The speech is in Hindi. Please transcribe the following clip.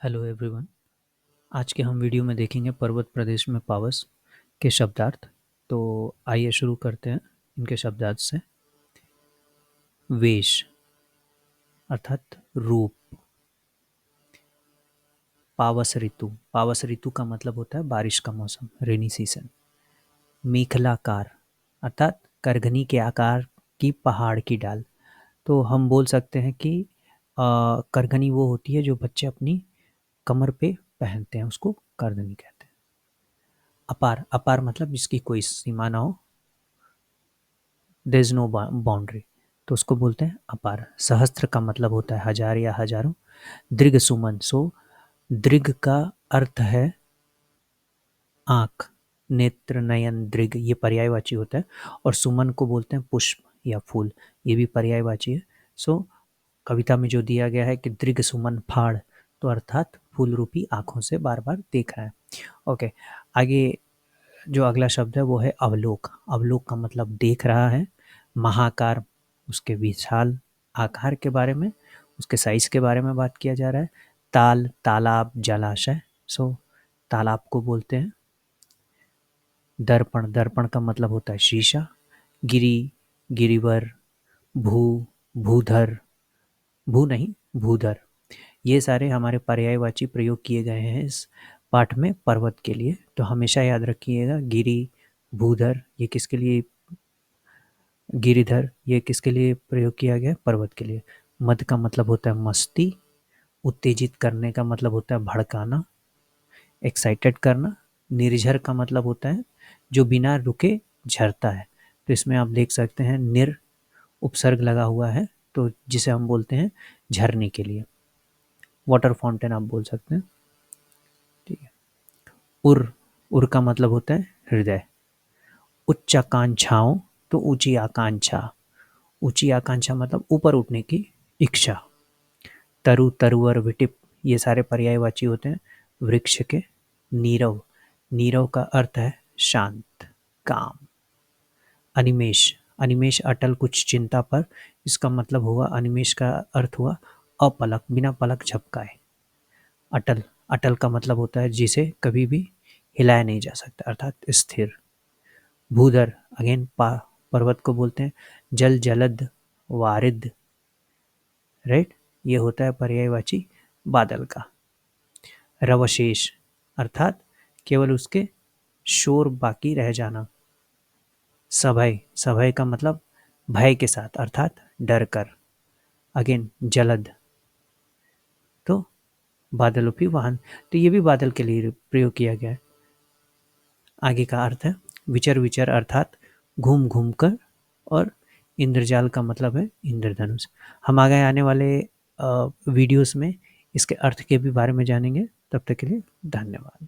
Hello everyone. आज के हम वीडियो में देखेंगे पर्वत प्रदेश में पावस के शब्दार्थ। तो आइए शुरू करते हैं इनके शब्दार्थ से। वेश अर्थात रूप। पावस ऋतु का मतलब होता है बारिश का मौसम, रेनी सीजन। मेखलाकार अर्थात करघनी के आकार की पहाड़ की डाल। तो हम बोल सकते हैं कि करघनी वो होती है जो बच्चे अपनी कमर पे पहनते हैं, उसको करघनी कहते हैं। अपार अपार मतलब जिसकी कोई सीमा ना हो, देयर इज नो बाउंड्री, तो उसको बोलते हैं अपार। सहस्त्र का मतलब होता है हजार या हजारों। दृग सुमन, सो दृग का अर्थ है आँख, नेत्र, नयन, दृग ये पर्यायवाची होता है। और सुमन को बोलते हैं पुष्प या फूल, ये भी पर्यायवाची है। सो कविता में जो दिया गया है कि दृग सुमन फाड़, तो अर्थात फूल रूपी आँखों से बार बार देख रहा है। ओके, आगे जो अगला शब्द है वो है अवलोक। अवलोक का मतलब देख रहा है। महाकार, उसके विशाल आकार के बारे में, उसके साइज के बारे में बात किया जा रहा है। ताल, तालाब, जलाशय, सो तालाब को बोलते हैं। दर्पण, दर्पण का मतलब होता है शीशा। गिरी, गिरिवर, भू, भूधर, भू नहीं भूधर, ये सारे हमारे पर्यायवाची प्रयोग किए गए हैं इस पाठ में पर्वत के लिए। तो हमेशा याद रखिएगा, गिरी, भूधर ये किसके लिए, गिरिधर ये किसके लिए प्रयोग किया गया, पर्वत के लिए। मद का मतलब होता है मस्ती। उत्तेजित करने का मतलब होता है भड़काना, एक्साइटेड करना। निर्झर का मतलब होता है जो बिना रुके झरता है। तो इसमें आप देख सकते हैं निर उपसर्ग लगा हुआ है, तो जिसे हम बोलते हैं झरने के लिए। वाटर फाउंटेन आप बोल सकते हैं, ठीक है। उर, उर का मतलब होता है हृदय। उच्च आकांक्षाओं, तो ऊंची आकांक्षा, ऊंची आकांक्षा मतलब ऊपर उठने की इच्छा। तरु, तरुवर, विटिप ये सारे पर्यायवाची होते हैं वृक्ष के। नीरव, नीरव का अर्थ है शांत, काम। अनिमेष, अनिमेष अटल कुछ चिंता पर, इसका मतलब हुआ, अनिमेष का अर्थ हुआ अपलक, बिना पलक झपकाए। अटल, अटल का मतलब होता है जिसे कभी भी हिलाया नहीं जा सकता, अर्थात स्थिर। भूधर अगेन पर्वत को बोलते हैं। जल, जलद, वारिद, राइट, ये होता है पर्यायवाची बादल का। रवशेष अर्थात केवल उसके शोर बाकी रह जाना। सभय, सभय का मतलब भय के साथ, अर्थात डर कर। अगेन जलद, तो बादलोपी वाहन, तो ये भी बादल के लिए प्रयोग किया गया है। आगे का अर्थ है विचर, विचर अर्थात घूम घूम कर। और इंद्रजाल का मतलब है इंद्रधनुष। हम आगे आने वाले वीडियोस में इसके अर्थ के भी बारे में जानेंगे। तब तक के लिए धन्यवाद।